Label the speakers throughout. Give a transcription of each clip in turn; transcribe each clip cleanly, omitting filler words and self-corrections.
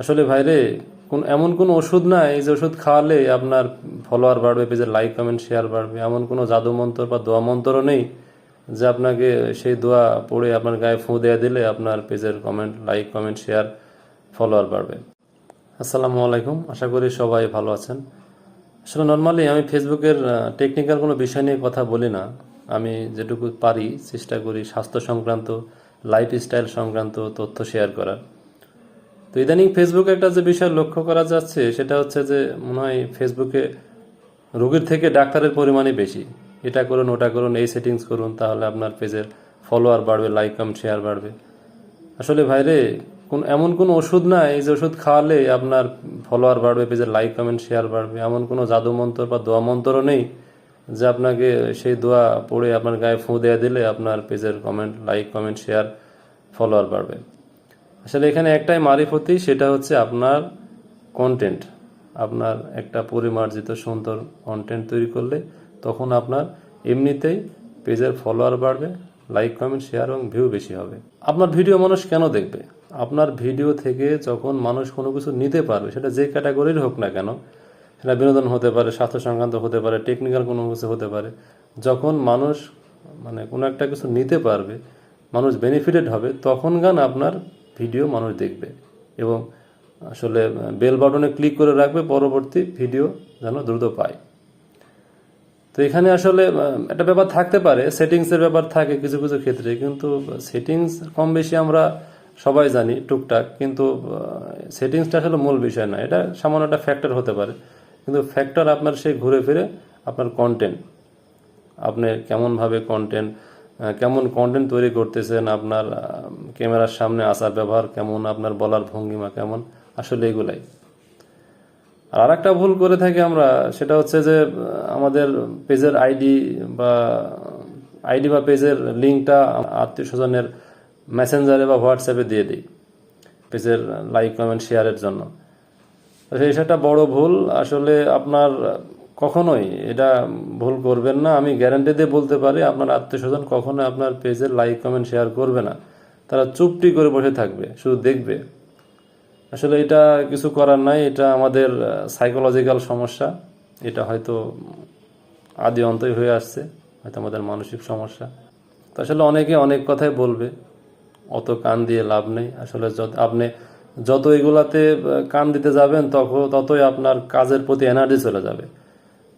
Speaker 1: আসলে ভাইরে এমন কোন ওষুধ নাই যে ওষুধ খাওয়ালে আপনার ফলোয়ার বাড়বে, পেজের লাইক কমেন্ট শেয়ার বাড়বে। এমন কোনো জাদু মন্ত্র বা দোয়া মন্ত্রও নেই যে আপনাকে সেই দোয়া পড়ে আপনার গায়ে ফু দেয়া দিলে আপনার পেজের comment like comment share follower বাড়বে। আসসালামু আলাইকুম, আশা করি সবাই ভালো আছেন। আসলে নর্মালি আমি ফেসবুকের টেকনিক্যাল কোনো বিষয় নিয়ে কথা বলি না। আমি যেটুকু পারি চেষ্টা করি স্বাস্থ্য সংক্রান্ত, লাইফস্টাইল সংক্রান্ত তথ্য শেয়ার করার। তো ইদানিং ফেসবুকে একটা যে বিষয় লক্ষ্য করা যাচ্ছে সেটা হচ্ছে যে মনে হয় ফেসবুকে রোগীর থেকে ডাক্তারের পরিমাণই বেশি। এটা করুন, ওটা করুন, এই সেটিংস করুন, তাহলে আপনার পেজের ফলোয়ার বাড়বে, লাইক কমেন্ট শেয়ার বাড়বে। আসলে ভাইরে এমন কোনো ওষুধ নাই যে ওষুধ খাওয়ালে আপনার ফলোয়ার বাড়বে, পেজের লাইক কমেন্ট শেয়ার বাড়বে। এমন কোনো জাদু মন্ত্র বা দোয়া মন্ত্রও নেই যে আপনাকে সেই দোয়া পড়ে আপনার গায়ে ফু দেয়া দিলে আপনার পেজের comment like comment share follower বাড়বে। আসলে এখানে একটাই মারিফতি, সেটা হচ্ছে আপনার কন্টেন্ট। আপনার একটা পরিমার্জিত সুন্দর কন্টেন্ট তৈরি করলে তখন আপনার এমনিতেই পেজের ফলোয়ার বাড়বে, লাইক কমেন্ট শেয়ার এবং ভিউ বেশি হবে। আপনার ভিডিও মানুষ কেন দেখবে? আপনার ভিডিও থেকে যখন মানুষ কোনো কিছু নিতে পারবে, সেটা যে ক্যাটাগরির হোক না কেন, সেটা বিনোদন হতে পারে, স্বাস্থ্য সংক্রান্ত হতে পারে, টেকনিক্যাল কোনো কিছু হতে পারে, যখন মানুষ কোনো একটা কিছু নিতে পারবে, মানুষ বেনিফিটেড হবে, তখন গান আপনার ভিডিও মানুষ দেখবে এবং আসলে বেল বাটনে ক্লিক করে রাখবে পরবর্তী ভিডিও যেন দ্রুত পায়। তো এখানে আসলে একটা ব্যাপার থাকতে পারে, সেটিংসের ব্যাপার থাকে কিছু কিছু ক্ষেত্রে, কিন্তু সেটিংস কম বেশি আমরা সবাই জানি টুকটাক, কিন্তু সেটিংসটা আসলে মূল বিষয় না। এটা সামান্য একটা ফ্যাক্টর হতে পারে, কিন্তু ফ্যাক্টর আপনার সেই ঘুরে ফিরে আপনার কন্টেন্ট, আপনি কেমন কন্টেন্ট তৈরি করতেছেন, আপনার ক্যামেরার সামনে আসার ব্যবহার কেমন, আপনার বলার ভঙ্গিমা কেমন, আসলে এগুলাই। আর একটা ভুল করে থাকি আমরা, সেটা হচ্ছে যে আমাদের পেজের আইডি বা পেজের লিঙ্কটা আত্মীয় স্বজনের মেসেঞ্জারে বা হোয়াটসঅ্যাপে দিয়ে দিই পেজের লাইক কমেন্ট শেয়ারের জন্য। এই সেটা বড় ভুল। আসলে আপনার কখনোই এটা ভুল করবেন না। আমি গ্যারান্টি দিয়ে বলতে পারি আপনার আত্মীয় স্বজন কখনোই আপনার পেজের লাইক কমেন্ট শেয়ার করবে না। তারা চুপটি করে বসে থাকবে, শুধু দেখবে। আসলে এটা কিছু করার নাই, এটা আমাদের সাইকোলজিক্যাল সমস্যা। এটা হয়তো আদি অন্তই হয়ে আসছে, হয়তো আমাদের মানসিক সমস্যা। তো আসলে অনেকে অনেক কথাই বলবে, অত কান দিয়ে লাভ নেই। আসলে আপনি যত এগুলাতে কান দিতে যাবেন ততই আপনার কাজের প্রতি এনার্জি চলে যাবে।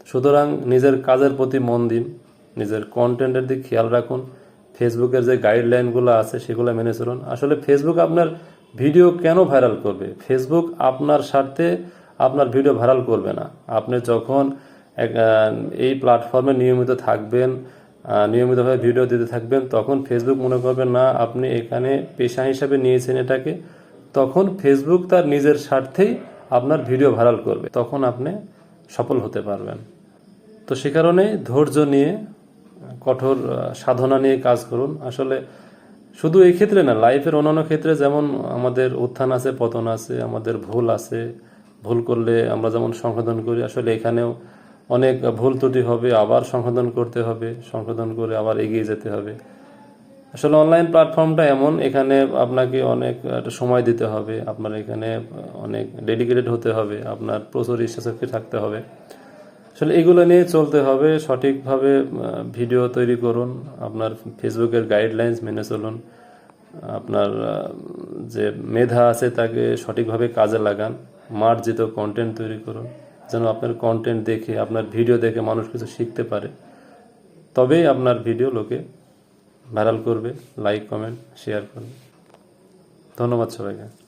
Speaker 1: সুতরাং নিজের কাজের প্রতি মন দিন, নিজের কন্টেন্টের দিকে খেয়াল রাখুন, ফেসবুকের যে গাইডলাইনগুলো আছে সেগুলো মেনে চলুন। আসলে ফেসবুক আপনার ভিডিও কেন ভাইরাল করবে? ফেসবুক আপনার স্বার্থে আপনার ভিডিও ভাইরাল করবে না। আপনি যখন এই প্ল্যাটফর্মে নিয়মিত থাকবেন, নিয়মিতভাবে ভিডিও দিতে থাকবেন, তখন ফেসবুক মনে করবে না আপনি এখানে পেশা হিসাবে নিয়েছেন এটাকে, তখন ফেসবুক তার নিজের স্বার্থেই আপনার ভিডিও ভাইরাল করবে, তখন আপনি সফল হতে পারবেন। তো সে কারণে ধৈর্য নিয়ে, কঠোর সাধনা নিয়ে কাজ করুন। আসলে শুধু এই ক্ষেত্রে না, লাইফের অন্যান্য ক্ষেত্রে যেমন আমাদের উত্থান আছে, পতন আছে, আমাদের ভুল আছে। ভুল করলে আমরা যেমন সংশোধন করি, আসলে এখানেও অনেক ভুল ত্রুটি হবে, আবার সংশোধন করতে হবে, সংশোধন করে আবার এগিয়ে যেতে হবে। আসলে অনলাইন প্ল্যাটফর্মটা এমন, এখানে আপনাকে অনেক একটা সময় দিতে হবে, আপনার এখানে অনেক ডেডিকেটেড হতে হবে, আপনার প্রচুর ইচ্ছাশক্তি থাকতে হবে। আসলে এগুলো নিয়ে চলতে হবে। সঠিকভাবে ভিডিও তৈরি করুন, আপনার ফেসবুকের গাইডলাইন্স মেনে চলুন, আপনার যে মেধা আছে তাকে সঠিকভাবে কাজে লাগান, মার্জিত কন্টেন্ট তৈরি করুন, যেন আপনার কন্টেন্ট দেখে, আপনার ভিডিও দেখে মানুষ কিছু শিখতে পারে। তবেই আপনার ভিডিও লোকে ভাইরাল করবে, লাইক কমেন্ট শেয়ার করবে। ধন্যবাদ সবাইকে।